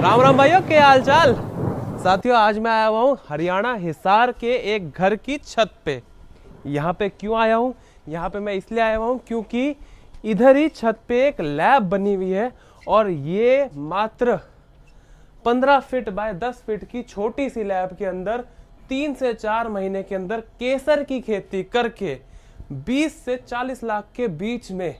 राम राम भाइयों, क्या हाल चाल। साथियों, आज मैं आया हुआ हूँ हरियाणा हिसार के एक घर की छत पे। यहाँ पे क्यों आया हूँ? यहाँ पे मैं इसलिए आया हुआ हूँ क्योंकि इधर ही छत पे एक लैब बनी हुई है और ये मात्र 15 फीट बाय 10 फीट की छोटी सी लैब के अंदर 3 से 4 महीने के अंदर केसर की खेती करके 20 से 40 लाख के बीच में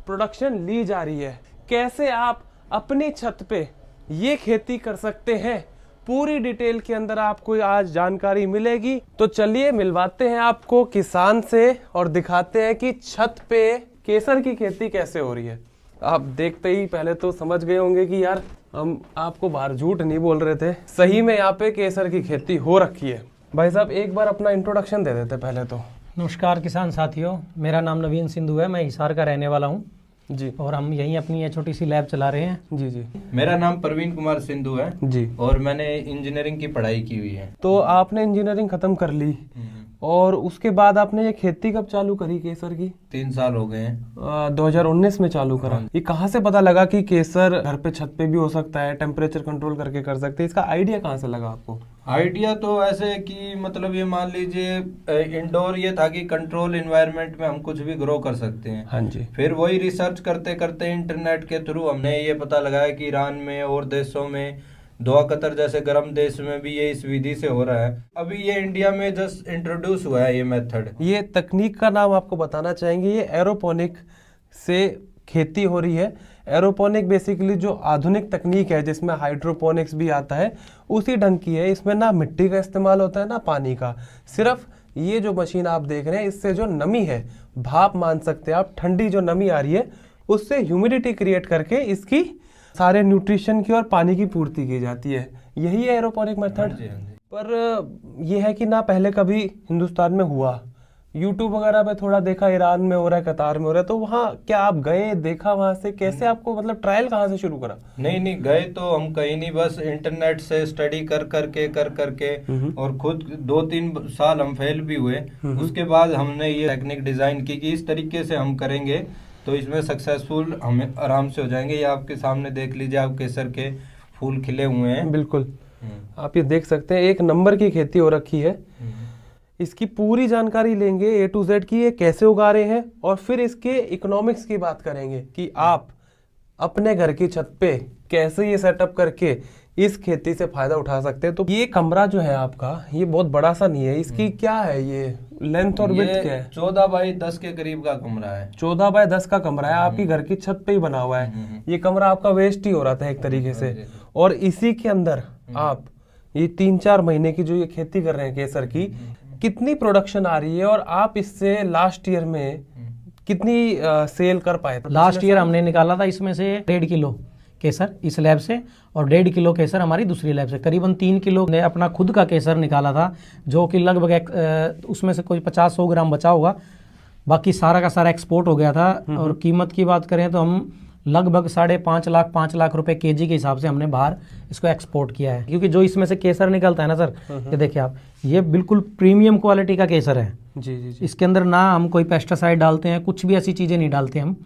प्रोडक्शन ली जा रही है। कैसे आप अपनी छत पे ये खेती कर सकते हैं, पूरी डिटेल के अंदर आपको आज जानकारी मिलेगी। तो चलिए मिलवाते हैं आपको किसान से और दिखाते हैं कि छत पे केसर की खेती कैसे हो रही है। आप देखते ही पहले तो समझ गए होंगे कि यार हम आपको बाहर झूठ नहीं बोल रहे थे, सही में यहाँ पे केसर की खेती हो रखी है। भाई साहब एक बार अपना इंट्रोडक्शन दे देते पहले तो। नमस्कार किसान साथियों, मेरा नाम नवीन सिंधु है, मैं हिसार का रहने वाला हूँ जी, और हम यहीं अपनी ये छोटी सी लैब चला रहे हैं। जी जी। मेरा नाम प्रवीण कुमार सिंधु है जी। और मैंने इंजीनियरिंग की पढ़ाई की हुई है। तो आपने इंजीनियरिंग खत्म कर ली और उसके बाद आपने ये खेती कब चालू करी केसर की? 3 साल हो गए हैं। 2019 में चालू करा। ये कहाँ से पता लगा कि केसर घर पे छत पे भी हो सकता है, टेम्परेचर कंट्रोल करके कर सकते हैं? इसका आइडिया कहाँ से लगा आपको? आइडिया तो ऐसे कि मतलब ये मान लीजिए इंडोर ये था कि कंट्रोल एनवायरनमेंट में हम कुछ भी ग्रो कर सकते हैं। हाँ जी। फिर वही रिसर्च करते करते इंटरनेट के थ्रू हमने ये पता लगाया कि ईरान में और देशों में, दोहा कतर जैसे गर्म देश में भी ये इस विधि से हो रहा है। अभी ये इंडिया में जस्ट इंट्रोड्यूस हुआ है ये मेथड। ये तकनीक का नाम आपको बताना चाहेंगे। ये एरोपोनिक से खेती हो रही है। एरोपोनिक बेसिकली जो आधुनिक तकनीक है जिसमें हाइड्रोपोनिक्स भी आता है, उसी ढंग की है। इसमें ना मिट्टी का इस्तेमाल होता है ना पानी का। सिर्फ ये जो मशीन आप देख रहे हैं, इससे जो नमी है, भाप मान सकते हैं आप, ठंडी जो नमी आ रही है उससे ह्यूमिडिटी क्रिएट करके इसकी सारे न्यूट्रिशन की और पानी की पूर्ति की जाती है। यही है एरोपोनिक मेथड। पर यह है कि ना पहले कभी हिंदुस्तान में हुआ। यूट्यूब वगैरह पे थोड़ा देखा, ईरान में हो रहा है, कतार में हो रहा है। तो वहाँ क्या आप गए, देखा वहां से? कैसे आपको मतलब ट्रायल कहाँ से शुरू करा? नहीं गए तो हम कहीं नहीं, बस इंटरनेट से स्टडी कर करके और खुद 2-3 साल हम फेल भी हुए। उसके बाद हमने ये टेक्निक डिजाइन की कि इस तरीके से हम करेंगे तो इसमें सक्सेसफुल हमें आराम से हो जाएंगे। ये आपके सामने देख लीजिए, आप केसर के फूल खिले हुए हैं। बिल्कुल, आप ये देख सकते हैं, 1 नंबर की खेती हो रखी है। इसकी पूरी जानकारी लेंगे A to Z की, ये कैसे उगा रहे हैं, और फिर इसके इकोनॉमिक्स की बात करेंगे कि आप अपने घर की छत पे कैसे ये सेटअप करके इस खेती से फायदा उठा सकते हैं। तो ये कमरा जो है आपका, ये बहुत बड़ा सा नहीं है। इसकी क्या है, ये लेंथ और विड्थ क्या है? 14 बाई 10 के करीब का कमरा है। 14 बाय 10 का कमरा है, आपकी घर की छत पे ही बना हुआ है। ये कमरा आपका वेस्ट ही हो रहा था एक तरीके से, और इसी के अंदर आप ये 3-4 महीने की जो ये खेती कर रहे हैं केसर की, कितनी प्रोडक्शन आ रही है और आप इससे लास्ट ईयर में कितनी सेल कर पाए? लास्ट ईयर हमने निकाला था इसमें से 1.5 किलो केसर इस लैब से, और 1.5 किलो केसर हमारी दूसरी लैब से। करीबन 3 किलो ने अपना खुद का केसर निकाला था, जो कि लगभग उसमें से कोई 50-100 ग्राम बचा होगा। बाकी सारा का सारा एक्सपोर्ट हो गया था। और कीमत की बात करें तो हम लगभग 5.5 लाख रुपए केजी के हिसाब से हमने बाहर इसको एक्सपोर्ट किया है। क्योंकि जो इसमें से केसर निकलता है ना सर, ये देखिए आप, ये बिल्कुल प्रीमियम क्वालिटी का केसर है। जी जी जी। इसके अंदर ना हम कोई पेस्टिसाइड डालते हैं, कुछ भी ऐसी चीज़ें नहीं डालते हम।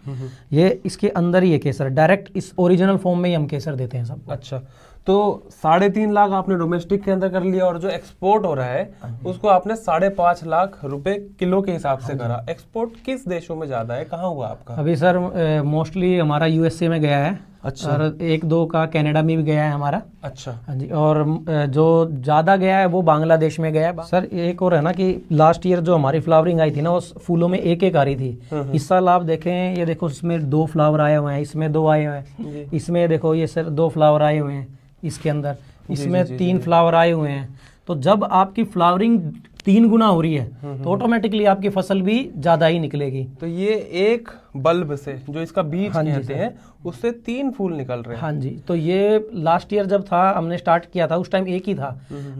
ये इसके अंदर ही ये केसर डायरेक्ट इस ओरिजिनल फॉर्म में ही हम केसर देते हैं सबको। अच्छा, तो 3.5 लाख आपने डोमेस्टिक के अंदर कर लिया, और जो एक्सपोर्ट हो रहा है उसको आपने 5.5 लाख रुपए किलो के हिसाब से करा। एक्सपोर्ट किस देशों में ज्यादा है, कहाँ हुआ आपका? अभी सर मोस्टली हमारा यूएसए में गया है। अच्छा। और 1-2 का कनाडा में भी गया है हमारा। अच्छा। हाँ जी। और जो ज़्यादा गया है वो बांग्लादेश में गया है सर। एक और है ना कि लास्ट ईयर जो हमारी फ्लावरिंग आई थी ना, उस फूलों में एक आ रही थी। इस साल आप देखें, ये देखो इसमें 2 फ्लावर आए हुए हैं, इसमें 2 आए हुए हैं, इसमें देखो ये सर 2 फ्लावर आए हुए हैं इसके अंदर, इसमें 3 फ्लावर आए हुए हैं। तो जब आपकी फ्लावरिंग 3 गुना हो रही है तो ऑटोमेटिकली आपकी फसल भी ज़्यादा ही निकलेगी। तो ये एक बल्ब से, जो इसका बीज कहते हैं, उससे 3 फूल निकल रहे हैं। हाँ जी। तो ये लास्ट ईयर जब था, हमने स्टार्ट किया था, उस टाइम एक ही था।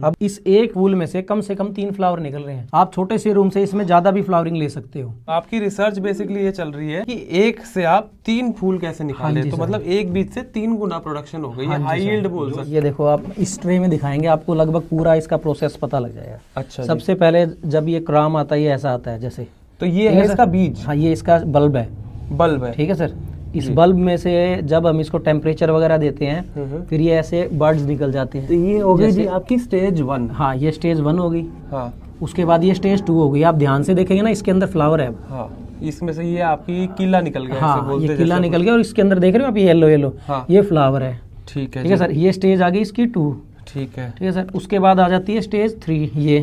अब इस एक फूल में से कम 3 फ्लावर निकल रहे हैं। आप छोटे से रूम से इसमें ज्यादा भी फ्लावरिंग ले सकते हो। आपकी रिसर्च बेसिकली ये चल रही है कि एक से आप 3 फूल कैसे निकाले। तो मतलब एक बीज से 3 गुना प्रोडक्शन हो गई। हाई यील्ड बोल सकते। ये देखो आप इस ट्रे में दिखाएंगे, आपको लगभग पूरा इसका प्रोसेस पता लग जाएगा। अच्छा। सबसे पहले जब ये क्राम आता है, ये ऐसा आता है जैसे, तो ये है इसका बीज। हाँ, ये इसका बल्ब है। बल्ब है, ठीक है सर। इस बल्ब में से जब हम इसको टेम्परेचर वगैरह देते हैं फिर ये ऐसे बर्ड्स निकल जाते तो हैं। ये हो गई जी जैसे- आपकी स्टेज 1। हाँ, ये स्टेज 1 हो गई। हाँ उसके बाद ये स्टेज 2 हो गई। आप ध्यान से देखेंगे ना, इसके अंदर फ्लावर है। हाँ, इसमें से ये आपकी किला निकल गया, ऐसे हाँ, बोलते ये हैं किला जैसे निकल गया और इसके अंदर देख रहे हो आप, ये येलो येलो, हाँ। ये फ्लावर है। ठीक है ठीक है जी, सर, ये स्टेज आ गई इसकी 2। ठीक है। ठीक है सर, उसके बाद आ जाती है स्टेज 3। ये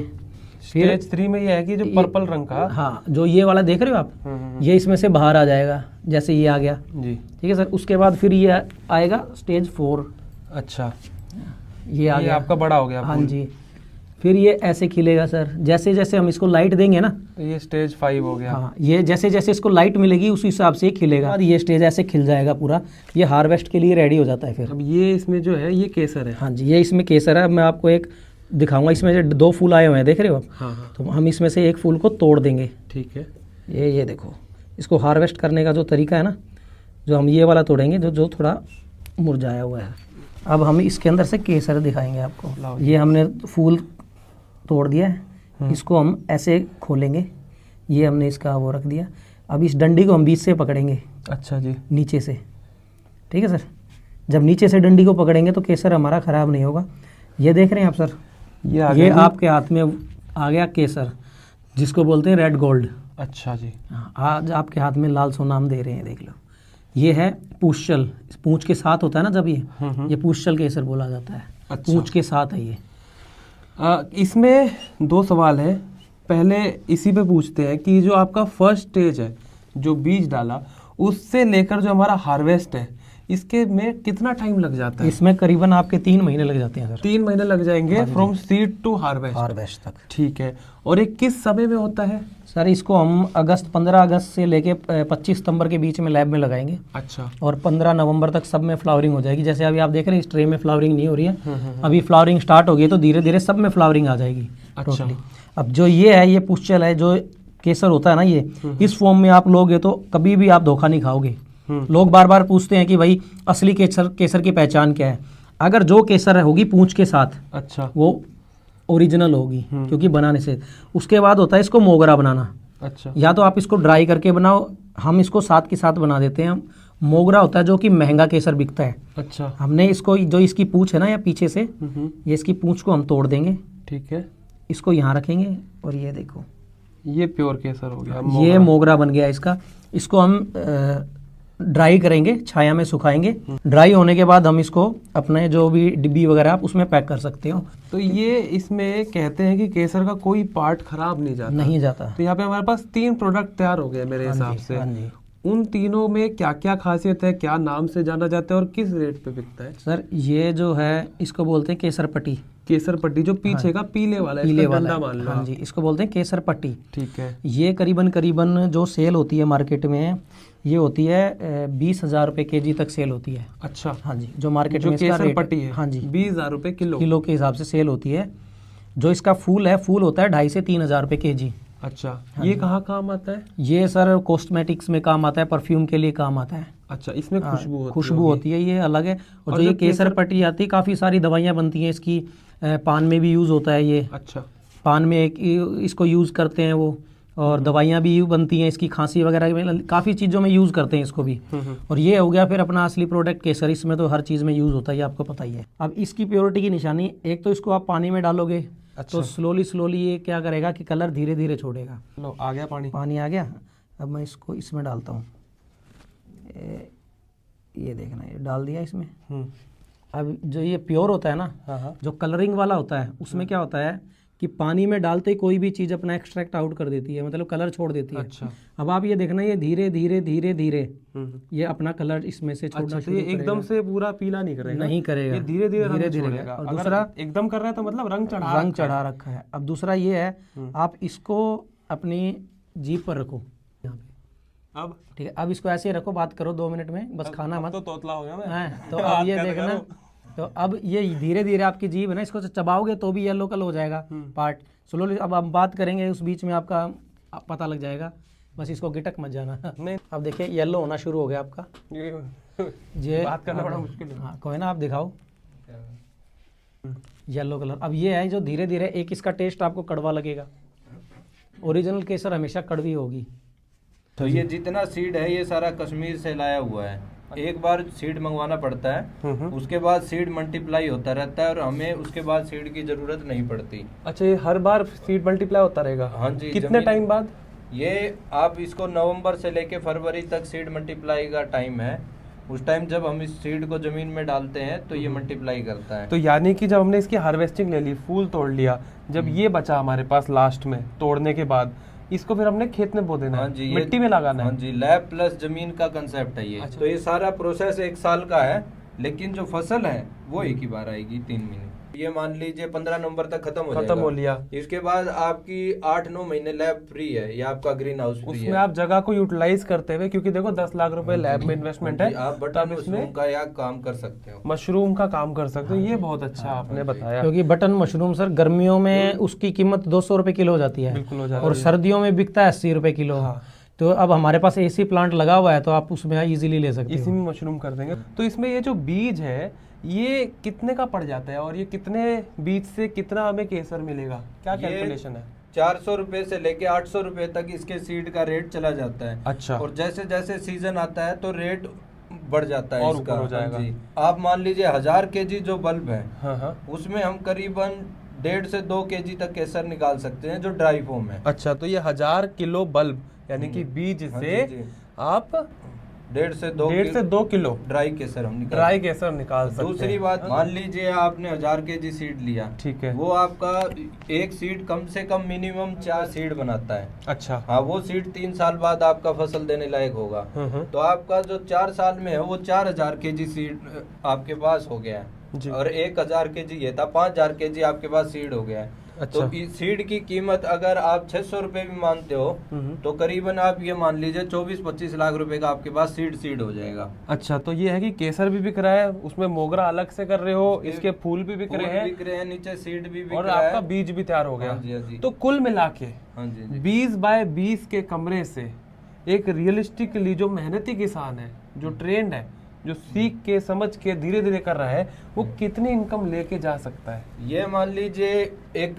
फिर स्टेज 3 में ये है कि जो पर्पल रंग का, हाँ, जो ये वाला देख रहे हो आप, ये इसमें से बाहर आ जाएगा जैसे ये आ गया। जी। ठीक है सर, उसके बाद फिर ये आएगा स्टेज 4। अच्छा, ये आ ये गया आपका बड़ा हो गया हाँ फूल। जी। फिर ये ऐसे खिलेगा सर, जैसे जैसे हम इसको लाइट देंगे ना। तो ये स्टेज 5 हो गया। हाँ, ये जैसे जैसे इसको लाइट मिलेगी उस हिसाब से ये खिलेगा। और ये स्टेज ऐसे खिल जाएगा पूरा, ये हार्वेस्ट के लिए रेडी हो जाता है फिर। अब ये इसमें जो है ये केसर है। हाँ जी, ये इसमें केसर है। अब मैं आपको एक दिखाऊंगा, इसमें जो 2 फूल आए हुए हैं देख रहे हो आप। हाँ हाँ, तो हम इसमें से एक फूल को तोड़ देंगे। ठीक है। ये देखो, इसको हार्वेस्ट करने का जो तरीका है ना, जो हम ये वाला तोड़ेंगे जो थोड़ा मुरझाया हुआ है। अब हम इसके अंदर से केसर दिखाएंगे आपको। लाओ। ये हमने फूल तोड़ दिया है, इसको हम ऐसे खोलेंगे। ये हमने इसका वो रख दिया। अब इस डंडी को हम बीच से पकड़ेंगे, अच्छा जी। नीचे से। ठीक है सर, जब नीचे से डंडी को पकड़ेंगे तो केसर हमारा ख़राब नहीं होगा। ये देख रहे हैं आप सर, ये आ ये गया जी। आपके हाथ में आ गया केसर, जिसको बोलते हैं रेड गोल्ड। अच्छा जी। आज आपके हाथ में लाल सोना हम दे रहे हैं, देख लो। ये है पूंछल, पूंछ के साथ होता है ना जब ये पूंछल केसर बोला जाता है। अच्छा। पूंछ के साथ है ये। इसमें 2 सवाल हैं। पहले इसी पे पूछते हैं कि जो आपका फर्स्ट स्टेज है, जो बीज डाला, उससे लेकर जो हमारा हार्वेस्ट है, इसके में कितना टाइम लग जाता है? इसमें करीबन आपके 3 महीने लग जाते हैं सर, 3 महीने लग जाएंगे from seed to harvest. Harvest तक। ठीक है। और ये किस समय में होता है? सर इसको हम 15 अगस्त से लेके 25 सितंबर के बीच में लैब में लगाएंगे अच्छा। और 15 नवंबर तक सब में फ्लावरिंग हो जाएगी। जैसे अभी आप देख रहे हैं इस ट्रे में फ्लावरिंग नहीं हो रही है, अभी फ्लावरिंग स्टार्ट हो गई तो धीरे धीरे सब में फ्लावरिंग आ जाएगी अच्छा। टोटली। अब जो ये है, ये पुष्चल है, जो केसर होता है ना, ये इस फॉर्म में आप लोगे तो कभी भी आप धोखा नहीं खाओगे। लोग बार बार पूछते हैं कि भाई असली केसर की पहचान क्या है। अगर जो केसर होगी पूंछ के साथ, अच्छा। वो ओरिजिनल होगी, क्योंकि बनाने से। उसके बाद होता है इसको मोगरा बनाना। अच्छा। या तो आप इसको ड्राई करके बनाओ, हम इसको साथ के साथ बना देते हैं। मोगरा होता है जो कि महंगा केसर बिकता है। अच्छा। हमने इसको, जो इसकी पूंछ है ना या पीछे से, ये इसकी पूंछ को हम तोड़ देंगे, ठीक है। इसको यहाँ रखेंगे और ये देखो, ये प्योर केसर हो गया। ये मोगरा बन गया इसका। इसको हम ड्राई करेंगे, छाया में सुखाएंगे। ड्राई होने के बाद हम इसको अपने जो भी डिब्बी वगैरह आप उसमें पैक कर सकते हो। तो ये इसमें कहते हैं कि केसर का कोई पार्ट खराब नहीं जाता। नहीं जाता। तो यहाँ पे हमारे पास 3 प्रोडक्ट तैयार हो गए मेरे हिसाब से। हाँ जी। उन तीनों में क्या क्या खासियत है, क्या नाम से जाना जाता है और किस रेट पे बिकता है? सर ये जो है, इसको बोलते हैं केसर पट्टी। केसर पट्टी, जो पीछे का पीले वाला है, पीले इसका वाला डंडा है। मान लो हाँ आप। जी, इसको बोलते हैं केसर पट्टी। ठीक है। ये करीबन जो सेल होती है मार्केट में, ये होती है 20,000 रुपये केजी तक सेल होती है। अच्छा। हाँ जी, जो मार्केट जो में इसका केसर रेट, पट्टी है, हाँ जी, 20,000 रुपए किलो। किलो के हिसाब से सेल होती है। जो इसका फूल है, फूल होता है 2,500 से 3,000 रुपये केजी। अच्छा। ये कहाँ काम आता है? ये सर कॉस्मेटिक्स में काम आता है, परफ्यूम के लिए काम आता है। अच्छा, इसमें खुशबू होती खुशबू होगी। होती है, ये अलग है। और और जो ये जो केसर पट्टी आती है, काफ़ी सारी दवाइयाँ बनती हैं इसकी। पान में भी यूज़ होता है ये। अच्छा। पान में इसको यूज़ करते हैं वो, और दवाइयाँ भी बनती हैं इसकी, खांसी वगैरह में काफ़ी चीज़ों में यूज़ करते हैं इसको भी। और ये हो गया फिर अपना असली प्रोडक्ट केसर। इसमें तो हर चीज़ में यूज़ होता है, ये आपको पता ही है। अब इसकी प्योरिटी की निशानी, एक तो इसको आप पानी में डालोगे, अच्छा। तो स्लोली ये क्या करेगा कि कलर धीरे धीरे छोड़ेगा। लो, आ गया पानी। पानी आ गया। अब मैं इसको इसमें डालता हूँ, ये देखना, ये डाल दिया इसमें। अब जो ये प्योर होता है ना, हाँ। जो कलरिंग वाला होता है, उसमें क्या होता है कि पानी में डालते ही कोई भी चीज़ अपना एक्सट्रैक्ट आउट कर देती है, मतलब कलर छोड़ देती है। अच्छा। अब आप ये देखना, ये धीरे धीरे ये अपना कलर इसमें से छोड़ना अच्छा, तो शुरू ये एकदम से पूरा पीला नहीं करेगा? नहीं करेगा, ये धीरे धीरे रंग धीरे छोड़ेगा। और अगर दूसरा, एकदम कर रहा है तो मतलब रंग चढ़ा रखा है। अब दूसरा ये है, आप इसको अपनी जीभ पर रखो यहाँ पे। अब ठीक है, अब इसको ऐसे रखो, बात करो 2 मिनट में, बस खाना मत। तो तोतला हो गया मैं। हैं, तो अब ये देखना, तो अब ये धीरे धीरे आपकी जीभ है ना, इसको चबाओगे तो भी येलो कलर हो जाएगा पार्ट स्लोली। अब हम बात करेंगे, उस बीच में आपका पता लग जाएगा, बस इसको गिटक मत जाना। नहीं, अब देखिए येलो होना शुरू हो गया आपका। ये बात करना बड़ा मुश्किल है। हाँ, कोई ना, आप दिखाओ येलो कलर। अब ये है जो धीरे धीरे, एक इसका टेस्ट आपको कड़वा लगेगा। ओरिजिनल केसर हमेशा कड़वी होगी। तो ये जितना सीड है ये सारा कश्मीर से लाया हुआ है। एक बार सीड मंगवाना पड़ता है, उसके बाद सीड मल्टीप्लाई होता रहता है और हमें उसके बाद सीड की जरूरत नहीं पड़ती। अच्छा, ये हर बार सीड मल्टीप्लाई होता रहेगा? हाँ जी। कितने टाइम बाद? ये आप इसको नवंबर से लेके फरवरी तक सीड मल्टीप्लाई का टाइम है। उस टाइम जब हम इस सीड को जमीन में डालते हैं तो ये मल्टीप्लाई करता है। तो यानी कि जब हमने इसकी हार्वेस्टिंग ले ली, फूल तोड़ लिया, जब ये बचा हमारे पास लास्ट में तोड़ने के बाद, इसको फिर हमने खेत में बो देना हाँ है, जी, मिट्टी में लगाना है। हाँ जी, लैब प्लस जमीन का कंसेप्ट है ये। अच्छा। तो ये सारा प्रोसेस 1 साल का है, लेकिन जो फसल है वो एक ही बार आएगी 3 महीने। ये मान लीजिए 15 नवंबर तक खत्म हो लिया। इसके बाद आपकी 8-9 महीने लैब फ्री है, या आपका ग्रीन हाउस फ्री है। उसमें आप जगह को यूटिलाइज करते हुए, क्योंकि देखो 10 लाख रुपए लैब में इन्वेस्टमेंट है, आप बटन मशरूम का या काम कर सकते हो, मशरूम का काम कर सकते हो। ये बहुत अच्छा आपने बताया। क्योंकि बटन मशरूम सर गर्मियों में उसकी कीमत 200 रुपए किलो हो जाती है, बिल्कुल हो जाती और है। सर्दियों में बिकता है 80 रुपए किलो। तो अब हमारे पास एसी प्लांट लगा हुआ है, तो आप उसमें इजीली ले सकते इसी हो। में मशरूम कर देंगे। तो इसमें ये जो बीज है ये कितने का पड़ जाता है, और ये कितने बीज से कितना हमें केसर मिलेगा, क्या कैलकुलेशन है? 400 रुपए से लेके 800 रुपए तक इसके सीड का रेट चला जाता है। अच्छा। और जैसे जैसे सीजन आता है तो रेट बढ़ जाता है और इसका। ऊपर हो जाएगा। हाँ जी। आप मान लीजिए 1000 केजी जो बल्ब है, हाँ। उसमें हम करीबन 1.5 से 2 केजी तक केसर निकाल सकते हैं, जो ड्राई फॉर्म है। अच्छा, तो ये 1000 किलो बल्ब यानी कि बीज हाँ से जी। आप 1.5 से 2 किलो ड्राई केसर हम निकाल ड्राई केसर निकाल सकते हैं। दूसरी बात, मान लीजिए आपने 1000 केजी सीड लिया, ठीक है। वो आपका एक सीड कम से कम मिनिमम 4 सीड बनाता है। अच्छा। हाँ, वो सीड 3 साल बाद आपका फसल देने लायक होगा। तो आपका जो 4 साल में है वो 4000 केजी सीड आपके पास हो गया जी। है, और 1000 केजी ये था, 5000 केजी आपके पास सीड हो गया है। अच्छा। तो इस सीड की कीमत अगर आप 600 रुपए भी मानते हो, तो करीबन आप ये मान लीजिए 24-25 लाख रुपए का आपके पास सीड हो जाएगा। अच्छा, तो ये है कि केसर भी बिक रहा है, उसमें मोगरा अलग से कर रहे हो, इसके फूल भी बिक रहे हैं, नीचे सीड भी बिक और रहा है, आपका बीज भी तैयार हो गया। हाँ जी, हाँ जी। तो कुल मिला के हाँ जी, 20 बाय 20 के कमरे से एक रियलिस्टिकली जो मेहनती किसान है, जो ट्रेंड है, जो सीख के समझ के धीरे धीरे कर रहा है, वो कितनी इनकम लेके जा सकता है? ये मान लीजिए एक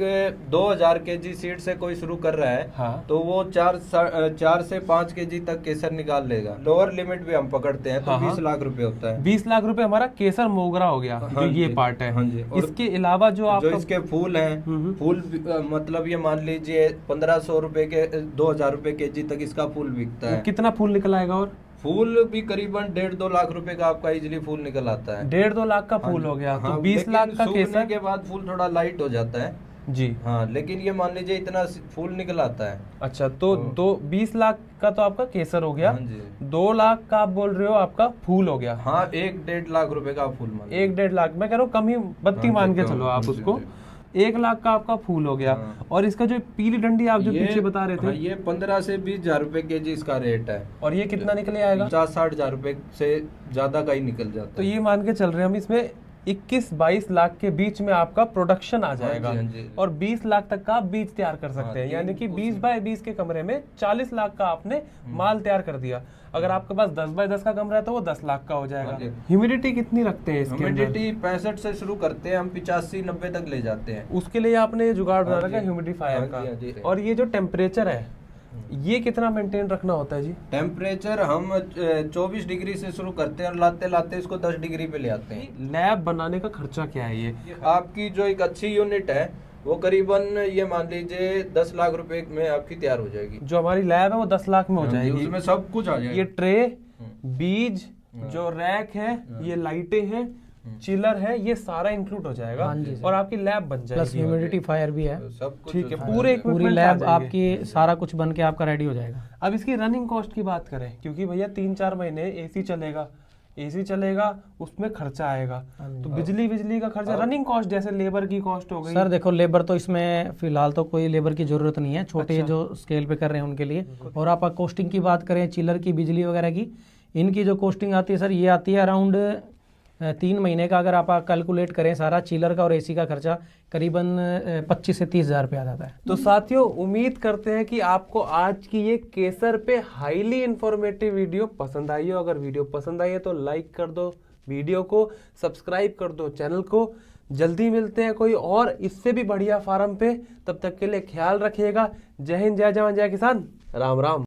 2000 केजी सीड से कोई शुरू कर रहा है, हाँ। तो वो 4 से 5 केजी तक केसर निकाल लेगा। लोअर लिमिट भी हम पकड़ते हैं तो हाँ, 20 लाख रुपए होता है। 20 लाख रुपए हमारा केसर मोगरा हो गया, जो ये पार्ट है। हाँ जी। और इसके अलावा जो आप जो इसके फूल हैं, फूल मतलब ये मान लीजिए 1500 रुपए के 2000 रुपए केजी तक इसका फूल बिकता है। कितना फूल निकल आएगा? और फूल भी करीबन 1.5-2 लाख रुपए का आपका इजीली फूल निकल आता है। 1.5-2 लाख का फूल हो गया, तो 20 लाख का सूखने केसर के बाद फूल थोड़ा लाइट हो जाता है जी। हाँ, लेकिन ये मान लीजिए इतना फूल निकल आता है। अच्छा, तो 20 लाख का तो आपका केसर हो गया। हाँ जी। 2 लाख का आप बोल रहे हो आपका फूल हो गया। हाँ, 1-1.5 लाख रुपए का फूल मान 1-1.5 लाख, मैं कह रहा हूँ कम ही बत्ती मान के चलो आप उसको। 1 लाख का आपका फूल हो गया। हाँ। और इसका जो पीली डंडी आप जो पीछे बता रहे थे, हाँ, ये 15 से 20 हजार रुपए केजी इसका रेट है। और ये कितना निकले आएगा? 50-60 हजार रुपए से ज्यादा का ही निकल जाता तो है। ये मान के चल रहे हैं हम, इसमें 21-22 लाख के बीच में आपका प्रोडक्शन आ जाएगा। हाँ जी। और 20 लाख तक का आप बीज तैयार कर सकते हैं, हाँ, यानी कि 20 बाय 20 के कमरे में 40 लाख का आपने माल तैयार कर दिया। अगर आपके पास 10 बाय 10 का कमरा है तो वो 10 लाख का हो जाएगा। हाँ ह्यूमिडिटी कितनी रखते हैं इसके अंदर? ह्यूमिडिटी 65 से शुरू करते हैं हम, 85-90 तक ले जाते हैं। उसके लिए आपने ये जुगाड़ बना हाँ रखा है जी। ह्यूमिडिफायर हाँ जी, हाँ जी। का। और ये जो टेम्परेचर है ये कितना मेंटेन रखना होता है जी? टेम्परेचर हम 24 डिग्री से शुरू करते हैं और लाते लाते इसको 10 डिग्री पे ले आते हैं। लैब बनाने का खर्चा क्या है ये? आपकी जो एक अच्छी यूनिट है वो करीबन ये मान लीजिए 10 लाख रुपए में आपकी तैयार हो जाएगी। जो हमारी लैब है वो 10 लाख में हो जाएगी। उसमें सब कुछ आ जाएगा। ये ट्रे, बीज, जो रैक है, ये लाइटें हैं, चिलर है, ये सारा इंक्लूड हो जाएगा। हाँ जी, और आपकी लैब बन प्लस जाएगी। ह्यूमिडिफायर भी है। सब कुछ ठीक है, उसमें पूरे आ जाएगा। पूरी equipment आ लैब जाएंगे। आपकी सारा कुछ बन के आपका रेडी हो जाएगा। अब इसकी रनिंग कॉस्ट की बात करें, क्योंकि भैया 3-4 महीने एसी चलेगा, उसमें खर्चा आएगा, तो बिजली का खर्चा, रनिंग कॉस्ट जैसे लेबर की कॉस्ट हो गई। सर देखो, लेबर तो इसमें फिलहाल तो कोई लेबर की जरूरत नहीं है, छोटे जो स्केल पे कर रहे हैं उनके लिए। और आप कॉस्टिंग की बात करें, चिलर की, बिजली वगैरह की, इनकी जो कॉस्टिंग आती है सर, ये आती है अराउंड 3 महीने का। अगर आप कैलकुलेट करें सारा चिलर का और एसी का खर्चा, करीबन 25 से 30 हजार रुपये आ जाता है। तो साथियों, उम्मीद करते हैं कि आपको आज की ये केसर पे हाईली इंफॉर्मेटिव वीडियो पसंद आई हो। अगर वीडियो पसंद आई है तो लाइक कर दो वीडियो को, सब्सक्राइब कर दो चैनल को। जल्दी मिलते हैं कोई और इससे भी बढ़िया फार्म पे, तब तक के लिए ख्याल रखिएगा। जय हिंद, जय जवान, जय किसान, राम राम।